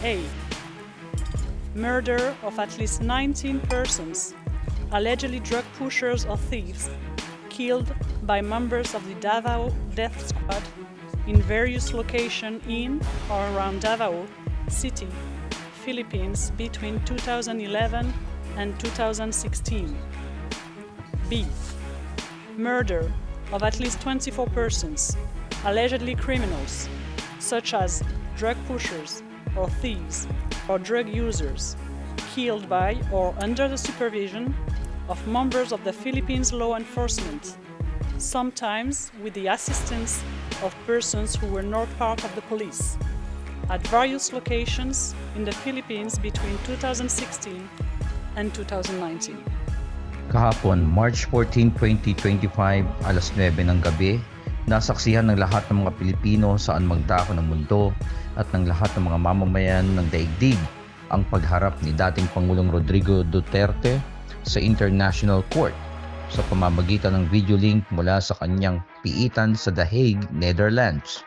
A. Murder of at least 19 persons, allegedly drug pushers or thieves, killed by members of the Davao Death Squad in various locations in or around Davao City, Philippines between 2011 and 2016. B. Murder of at least 24 persons, allegedly criminals, such as drug pushers or thieves or drug users, killed by or under the supervision of members of the Philippines law enforcement, sometimes with the assistance of persons who were not part of the police, at various locations in the Philippines between 2016 and 2019. Kahapon, March 14, 2025, alas 9 ng gabi, nasaksihan ng lahat ng mga Pilipino saan magdako ng mundo at ng lahat ng mga mamamayan ng daigdig ang pagharap ni dating Pangulong Rodrigo Duterte sa International Court sa pamamagitan ng video link mula sa kanyang piitan sa The Hague, Netherlands.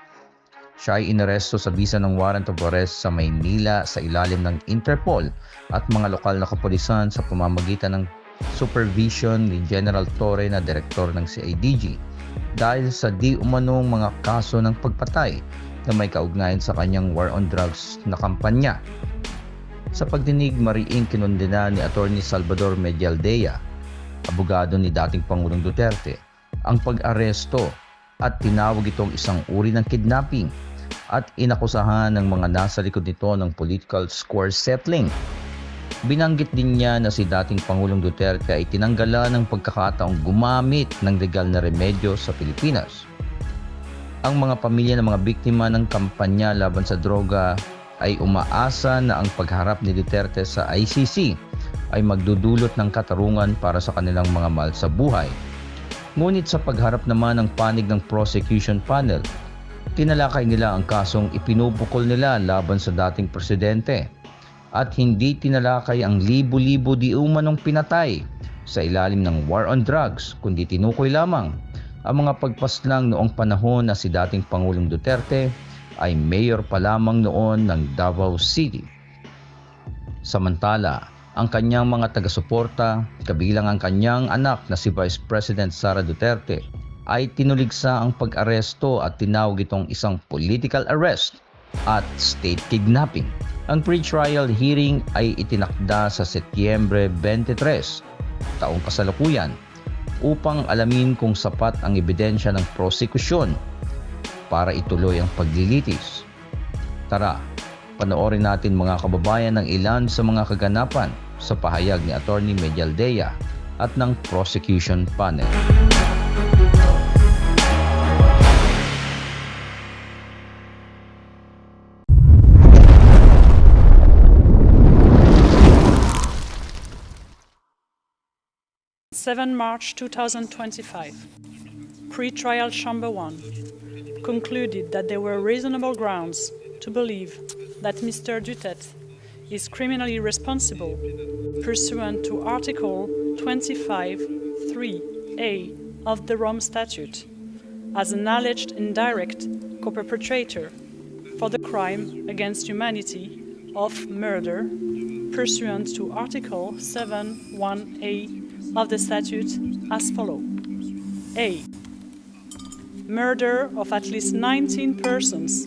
Siya ay inaresto sa bisa ng warrant of arrest sa Maynila sa ilalim ng Interpol at mga lokal na kapulisan sa pamamagitan ng supervision ni General Torre na direktor ng CIDG dahil sa diumanong mga kaso ng pagpatay na may kaugnayan sa kanyang war on drugs na kampanya. Sa pagdinig, mariing kinondena ni Attorney Salvador Medialdea, abogado ni dating Pangulong Duterte, ang pag-aresto at tinawag itong isang uri ng kidnapping at inakusahan ng mga nasa likod nito ng political score settling. Binanggit din niya na si dating Pangulong Duterte ay tinanggalan ng pagkakataong gumamit ng legal na remedyo sa Pilipinas. Ang mga pamilya ng mga biktima ng kampanya laban sa droga ay umaasa na ang pagharap ni Duterte sa ICC ay magdudulot ng katarungan para sa kanilang mga mahal sa buhay. Ngunit sa pagharap naman ng panig ng prosecution panel, tinalakay nila ang kasong ipinupukol nila laban sa dating presidente at hindi tinalakay ang libo-libo di umanong pinatay sa ilalim ng war on drugs, kundi tinukoy lamang ang mga pagpaslang noong panahon na si dating Pangulong Duterte ay mayor pa lamang noon ng Davao City. Samantala, ang kanyang mga taga-suporta, kabilang ang kanyang anak na si Vice President Sara Duterte, ay tinuligsa ang pag-aresto at tinawag itong isang political arrest at state kidnapping. Ang pre-trial hearing ay itinakda sa Setyembre 23, taong kasalukuyan, upang alamin kung sapat ang ebidensya ng prosecution para ituloy ang paglilitis. Tara, panoorin natin mga kababayan ng ilan sa mga kaganapan sa pahayag ni Attorney Medialdea at ng prosecution panel. March 7, 2025, Pre-Trial Chamber 1 concluded that there were reasonable grounds to believe that Mr. Duterte is criminally responsible pursuant to Article 25(3)(a) of the Rome Statute as an alleged indirect co-perpetrator for the crime against humanity of murder pursuant to Article 7(1)(a) of the statute as follows. A. Murder of at least 19 persons,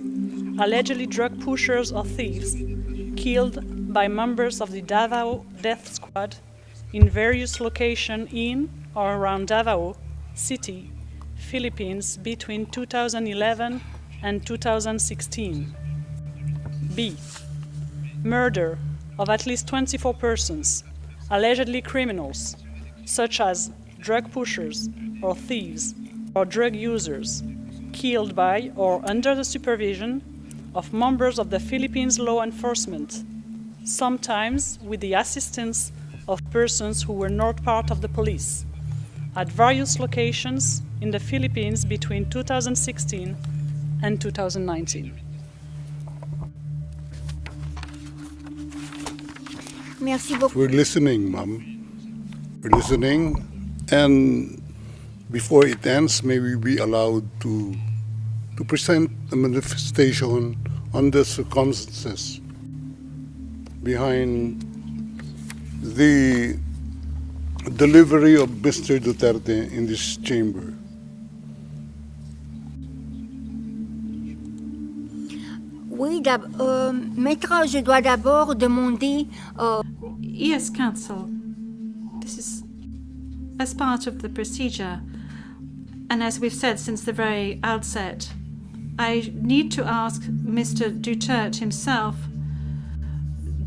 allegedly drug pushers or thieves, killed by members of the Davao Death Squad in various locations in or around Davao City, Philippines between 2011 and 2016. B. Murder of at least 24 persons, allegedly criminals, such as drug pushers or thieves or drug users, killed by or under the supervision of members of the Philippines law enforcement, sometimes with the assistance of persons who were not part of the police, at various locations in the Philippines between 2016 and 2019. Merci beaucoup. We're listening, ma'am. We're listening, and before it ends, may we be allowed to present a manifestation on the circumstances behind the delivery of Mr. Duterte in this chamber. Oui, Maître, je dois d'abord demander... Yes, counsel. This is as part of the procedure. And as we've said since the very outset, I need to ask Mr. Duterte himself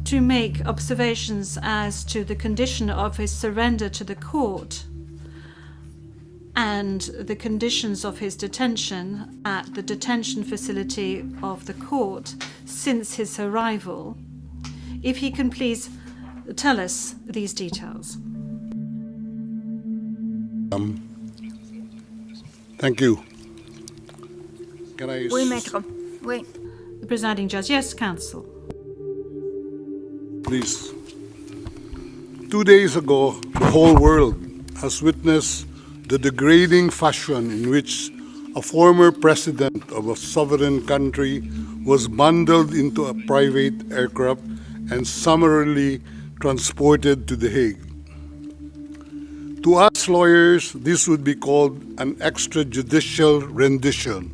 to make observations as to the condition of his surrender to the court and the conditions of his detention at the detention facility of the court since his arrival. If he can please tell us these details. Thank you. Can I... Oui, Maître. Oui. The presiding judge. Yes, counsel. Please. 2 days ago, the whole world has witnessed the degrading fashion in which a former president of a sovereign country was bundled into a private aircraft and summarily transported to The Hague. To us lawyers, this would be called an extrajudicial rendition.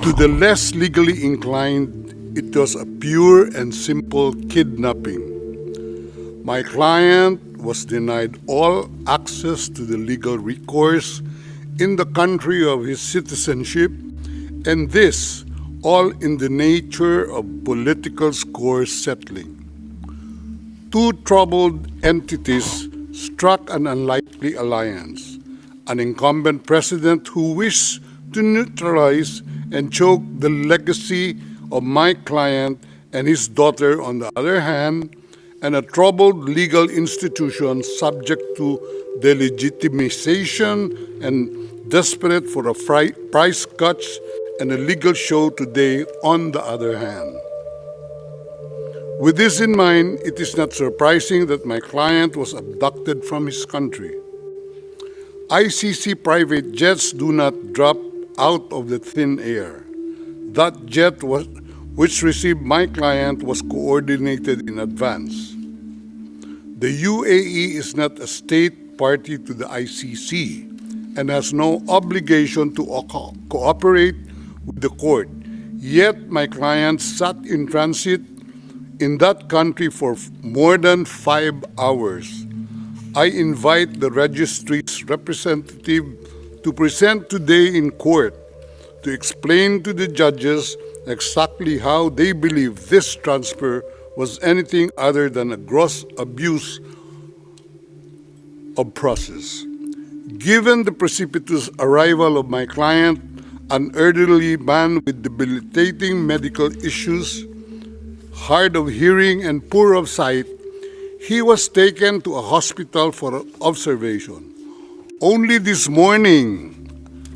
To the less legally inclined, it was a pure and simple kidnapping. My client was denied all access to the legal recourse in the country of his citizenship, and this all in the nature of political score settling. Two troubled entities struck an unlikely alliance, an incumbent president who wished to neutralize and choke the legacy of my client and his daughter on the other hand, and a troubled legal institution subject to delegitimization and desperate for a price cuts and a legal show today on the other hand. With this in mind, it is not surprising that my client was abducted from his country. ICC private jets do not drop out of the thin air. That jet which received my client was coordinated in advance. The UAE is not a state party to the ICC and has no obligation to cooperate with the court. Yet my client sat in transit in that country for more than 5 hours. I invite the registry's representative to present today in court to explain to the judges exactly how they believe this transfer was anything other than a gross abuse of process. Given the precipitous arrival of my client, an elderly man with debilitating medical issues, hard of hearing and poor of sight, he was taken to a hospital for observation. Only this morning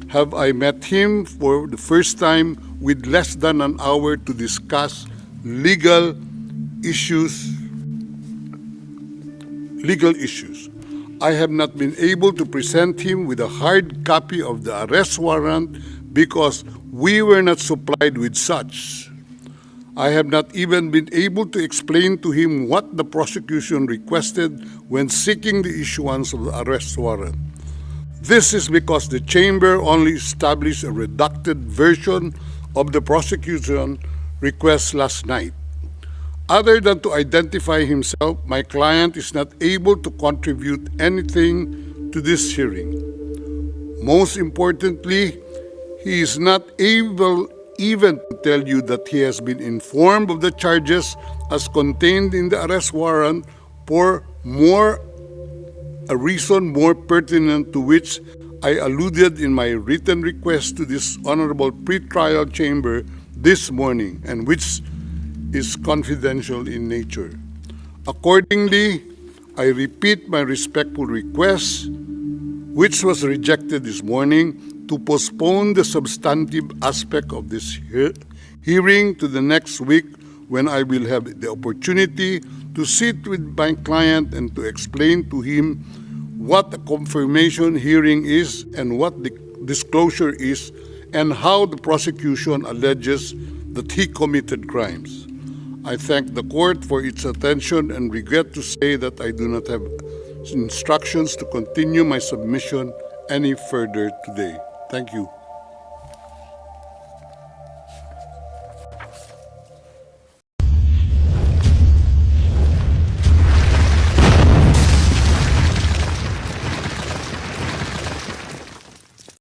have I met him for the first time with less than an hour to discuss legal issues. I have not been able to present him with a hard copy of the arrest warrant because we were not supplied with such. I have not even been able to explain to him what the prosecution requested when seeking the issuance of the arrest warrant. This is because the chamber only established a redacted version of the prosecution request last night. Other than to identify himself, my client is not able to contribute anything to this hearing. Most importantly, he is not able even to tell you that he has been informed of the charges as contained in the arrest warrant for a reason more pertinent to which I alluded in my written request to this honorable pre-trial chamber this morning, and which is confidential in nature. Accordingly, I repeat my respectful request, which was rejected this morning, to postpone the substantive aspect of this hearing to the next week, when I will have the opportunity to sit with my client and to explain to him what a confirmation hearing is and what the disclosure is, and how the prosecution alleges that he committed crimes. I thank the court for its attention and regret to say that I do not have instructions to continue my submission any further today. Thank you.